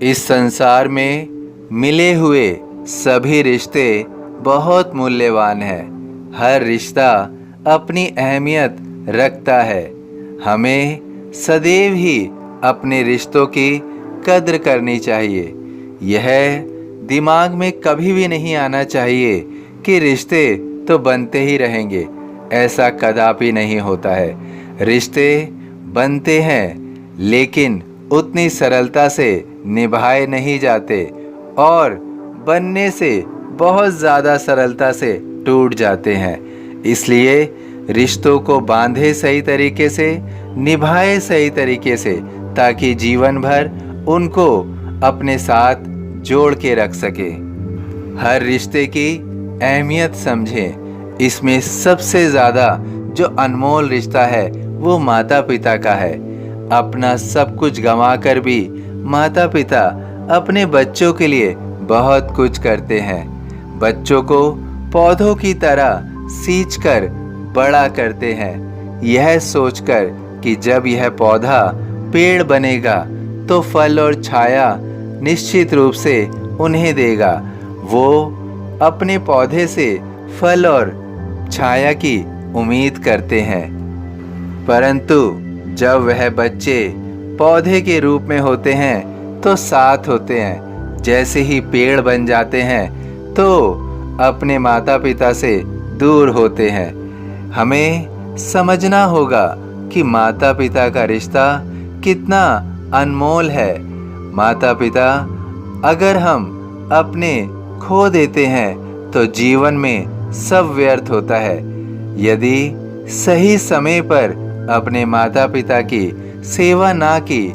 इस संसार में मिले हुए सभी रिश्ते बहुत मूल्यवान हैं। हर रिश्ता अपनी अहमियत रखता है। हमें सदैव ही अपने रिश्तों की कद्र करनी चाहिए। यह दिमाग में कभी भी नहीं आना चाहिए कि रिश्ते तो बनते ही रहेंगे। ऐसा कदापि नहीं होता है। रिश्ते बनते हैं लेकिन उतनी सरलता से निभाए नहीं जाते और बनने से बहुत ज़्यादा सरलता से टूट जाते हैं। इसलिए रिश्तों को बांधे सही तरीके से, निभाए सही तरीके से, ताकि जीवन भर उनको अपने साथ जोड़ के रख सके। हर रिश्ते की अहमियत समझें। इसमें सबसे ज़्यादा जो अनमोल रिश्ता है वो माता पिता का है। अपना सब कुछ गंवा कर भी माता पिता अपने बच्चों के लिए बहुत कुछ करते हैं। बच्चों को पौधों की तरह सींचकर बड़ा करते हैं, यह सोचकर कि जब यह पौधा पेड़ बनेगा तो फल और छाया निश्चित रूप से उन्हें देगा। वो अपने पौधे से फल और छाया की उम्मीद करते हैं, परंतु जब वह बच्चे पौधे के रूप में होते हैं तो साथ होते हैं। जैसे ही पेड़ बन जाते हैं तो अपने माता पिता से दूर होते हैं। हमें समझना होगा कि माता पिता का रिश्ता कितना अनमोल है। माता पिता अगर हम अपने खो देते हैं तो जीवन में सब व्यर्थ होता है। यदि सही समय पर अपने माता पिता की सेवा ना की,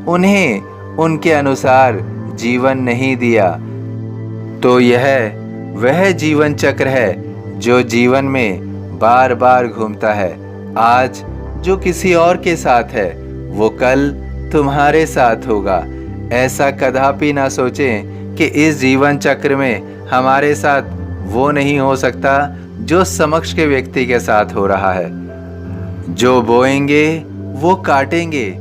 उन्हें उनके अनुसार जीवन नहीं दिया, तो यह वह जीवन चक्र है जो जीवन में बार बार घूमता है। आज जो किसी और के साथ है वो कल तुम्हारे साथ होगा। ऐसा कदापि ना सोचें कि इस जीवन चक्र में हमारे साथ वो नहीं हो सकता जो समक्ष के व्यक्ति के साथ हो रहा है। जो बोएंगे वो काटेंगे,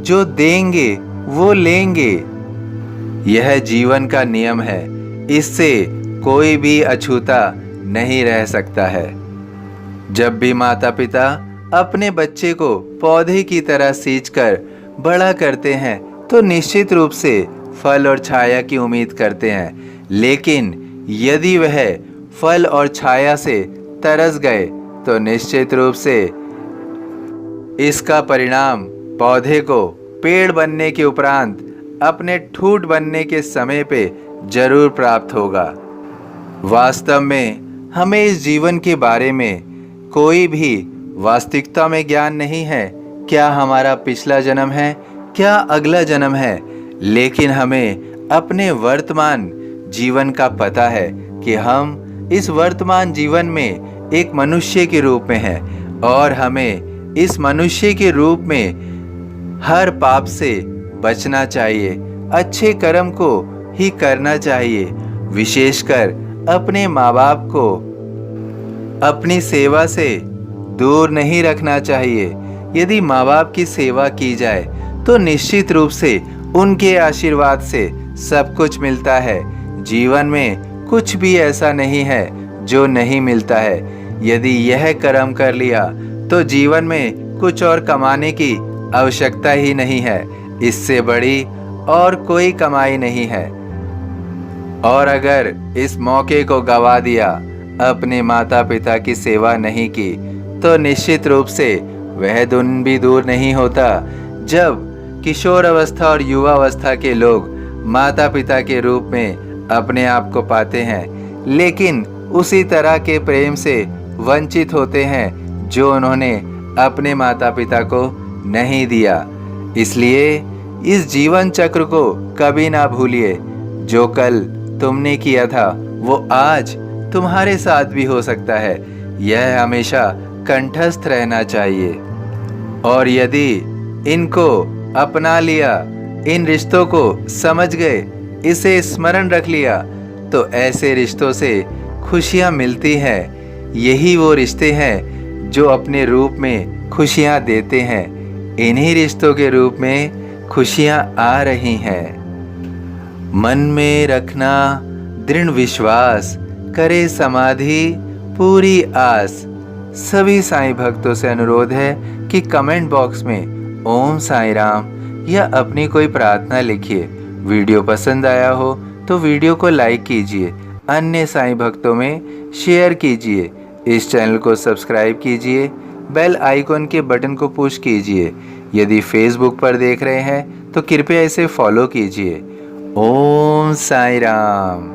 जो देंगे वो लेंगे। यह जीवन का नियम है। इससे कोई भी अछूता नहीं रह सकता है। जब भी माता पिता अपने बच्चे को पौधे की तरह सींचकर बड़ा करते हैं तो निश्चित रूप से फल और छाया की उम्मीद करते हैं। लेकिन यदि वह फल और छाया से तरस गए तो निश्चित रूप से इसका परिणाम पौधे को पेड़ बनने के उपरांत अपने ठूंठ बनने के समय पे जरूर प्राप्त होगा। वास्तव में हमें इस जीवन के बारे में कोई भी वास्तविकता में ज्ञान नहीं है। क्या हमारा पिछला जन्म है, क्या अगला जन्म है, लेकिन हमें अपने वर्तमान जीवन का पता है कि हम इस वर्तमान जीवन में एक मनुष्य के रूप में हैं और हमें इस मनुष्य के रूप में हर पाप से बचना चाहिए। अच्छे कर्म को ही करना चाहिए। विशेषकर अपने माँ बाप को अपनी सेवा से दूर नहीं रखना चाहिए। यदि माँ बाप की सेवा की जाए तो निश्चित रूप से उनके आशीर्वाद से सब कुछ मिलता है। जीवन में कुछ भी ऐसा नहीं है जो नहीं मिलता है। यदि यह कर्म कर लिया तो जीवन में कुछ और कमाने की आवश्यकता ही नहीं है। इससे बड़ी और कोई कमाई नहीं है। और अगर इस मौके को गवा दिया, अपने माता पिता की सेवा नहीं की, तो निश्चित रूप से वह दिन भी दूर नहीं होता जब किशोर अवस्था और युवा अवस्था के लोग माता पिता के रूप में अपने आप को पाते हैं, लेकिन उसी तरह के प्रेम से वंचित होते हैं जो उन्होंने अपने माता पिता को नहीं दिया। इसलिए इस जीवन चक्र को कभी ना भूलिए। जो कल तुमने किया था वो आज तुम्हारे साथ भी हो सकता है। यह हमेशा कंठस्थ रहना चाहिए। और यदि इनको अपना लिया, इन रिश्तों को समझ गए, इसे स्मरण रख लिया, तो ऐसे रिश्तों से खुशियाँ मिलती हैं। यही वो रिश्ते हैं जो अपने रूप में खुशियाँ देते हैं। इन्हीं रिश्तों के रूप में खुशियाँ आ रही हैं। मन में रखना दृढ़ विश्वास, करे समाधि पूरी आस। सभी साईं भक्तों से अनुरोध है कि कमेंट बॉक्स में ओम साईं राम या अपनी कोई प्रार्थना लिखिए। वीडियो पसंद आया हो तो वीडियो को लाइक कीजिए, अन्य साईं भक्तों में शेयर कीजिए, इस चैनल को सब्सक्राइब कीजिए, बेल आइकॉन के बटन को पुश कीजिए। यदि फेसबुक पर देख रहे हैं तो कृपया इसे फॉलो कीजिए। ओम साईं राम।